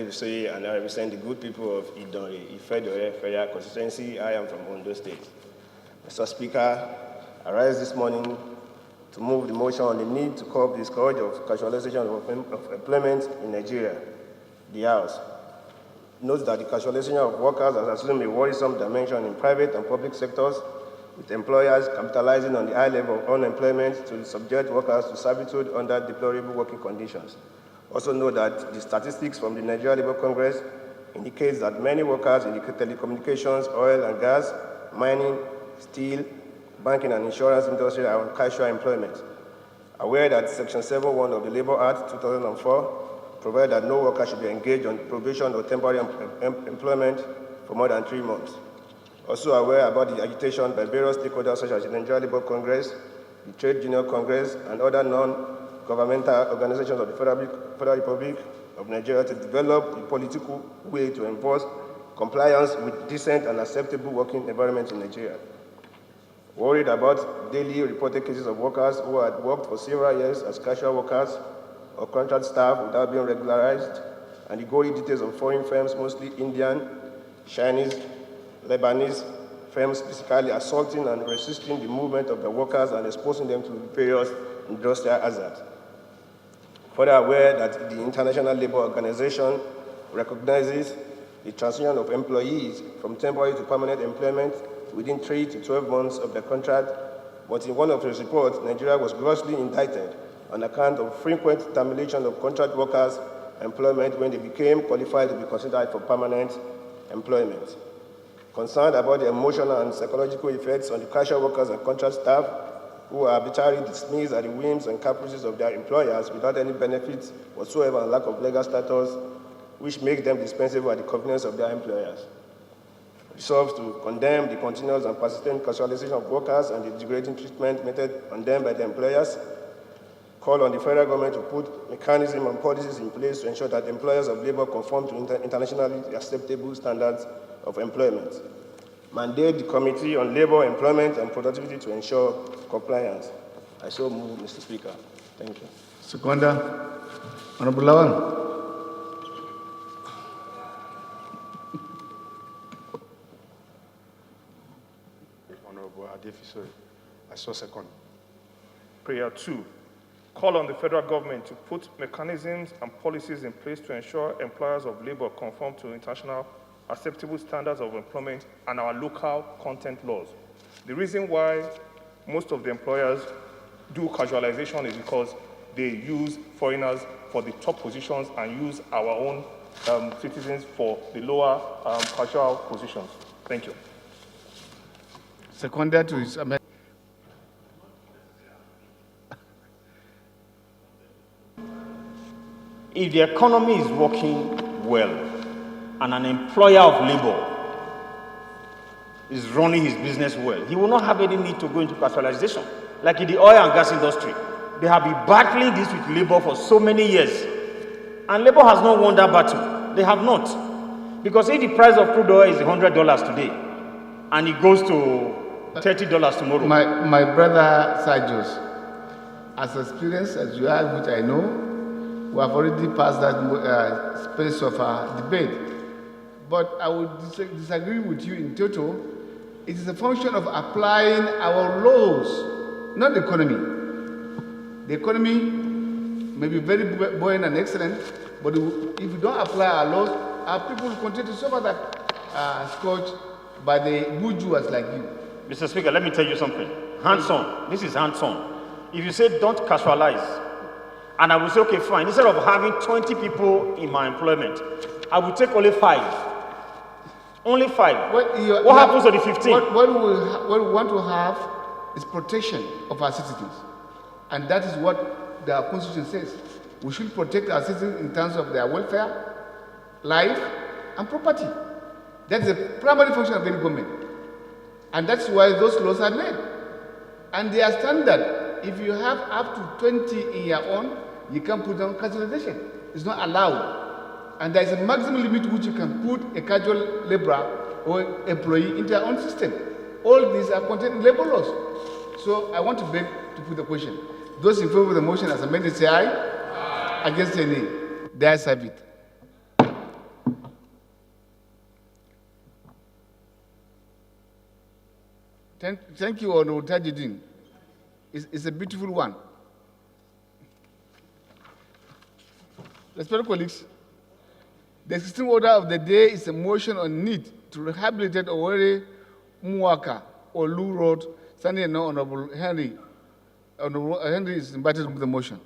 to say, and I represent the good people of Idori, Ifedore Federal Constituency. I am from Ondo State. Mr. Speaker, I rise this morning to move the motion on the need to curb the scourge of casualization of employment in Nigeria. The House notes that the casualization of workers has assumed a worrisome dimension in private and public sectors, with employers capitalizing on the high level of unemployment to subject workers to servitude under deplorable working conditions. Also note that the statistics from the Nigeria Labour Congress indicates that many workers in the telecommunications, oil and gas, mining, steel, banking and insurance industry are on casual employment. Aware that Section 7.1 of the Labour Act 2004 provides that no worker should be engaged on probation or temporary employment for more than 3 months. Also aware about the agitation by various stakeholders such as the Nigeria Labour Congress, the Trade Union Congress, and other non-governmental organizations of the Federal Republic of Nigeria to develop a political way to enforce compliance with decent and acceptable working environment in Nigeria. Worried about daily reported cases of workers who had worked for several years as casual workers or contract staff without being regularized, and the gory details of foreign firms, mostly Indian, Chinese, Lebanese firms, physically assaulting and resisting the movement of the workers and exposing them to various industrial hazards. Further aware that the International Labour Organization recognizes the transition of employees from temporary to permanent employment within 3 to 12 months of the contract, but in one of its reports, Nigeria was grossly indicted on account of frequent termination of contract workers' employment when they became qualified to be considered for permanent employment. Concerned about the emotional and psychological effects on the casual workers and contract staff who are arbitrarily dismissed at the whims and caprices of their employers without any benefits whatsoever and lack of legal status, which makes them dispensable at the convenience of their employers. Resolves to condemn the continuous and persistent casualization of workers and the degrading treatment meted on them by the employers. Call on the federal government to put mechanisms and policies in place to ensure that employers of labor conform to internationally acceptable standards of employment. Mandate the Committee on Labor, Employment and Productivity to ensure compliance. I so move, Mr. Speaker. Thank you. Seconder, Honorable Lawan. Honorable Adefiso, I so second. Prayer 2. Call on the federal government to put mechanisms and policies in place to ensure employers of labor conform to international acceptable standards of employment and our local content laws. The reason why most of the employers do casualization is because they use foreigners for the top positions and use our own citizens for the lower casual positions. Thank you. Seconder to his amendment. If the economy is working well and an employer of labor is running his business well, he will not have any need to go into casualization. Like in the oil and gas industry, they have been battling this with labor for so many years. And labor has not won that battle. They have not. Because if the price of crude oil is $100 today, and it goes to $30 tomorrow. My brother Sajos, as experienced as you are, which I know, we have already passed that space of debate. But I would disagree with you in total. It is a function of applying our laws, not the economy. The economy may be very buoyant and excellent, but if we don't apply our laws, our people will continue to suffer that scourge by the bourgeois like you. Mr. Speaker, let me tell you something. Hands-on. This is hands-on. If you say don't casualize, and I will say, okay, fine. Instead of having 20 people in my employment, I will take only 5. Only 5. What happens to the 15? What we want to have is protection of our citizens. And that is what the Constitution says. We should protect our citizens in terms of their welfare, life, and property. That is the primary function of any government. And that's why those laws are made. And they are standard. If you have up to 20 in your own, you can put on casualization. It's not allowed. And there is a maximum limit which you can put a casual laborer or employee into your own system. All these are contained in labor laws. So I want to beg to put the question. Those in favor of the motion as amended say aye. Aye. Against say nay. The ayes have it. Thank you, Honorable Tajidin. It's a beautiful one. Respected colleagues, the existing order of the day is a motion on need to rehabilitate Owerri Muwaka or Lu Road, standing now Honorable Henry. Honorable Henry is invited to the motion.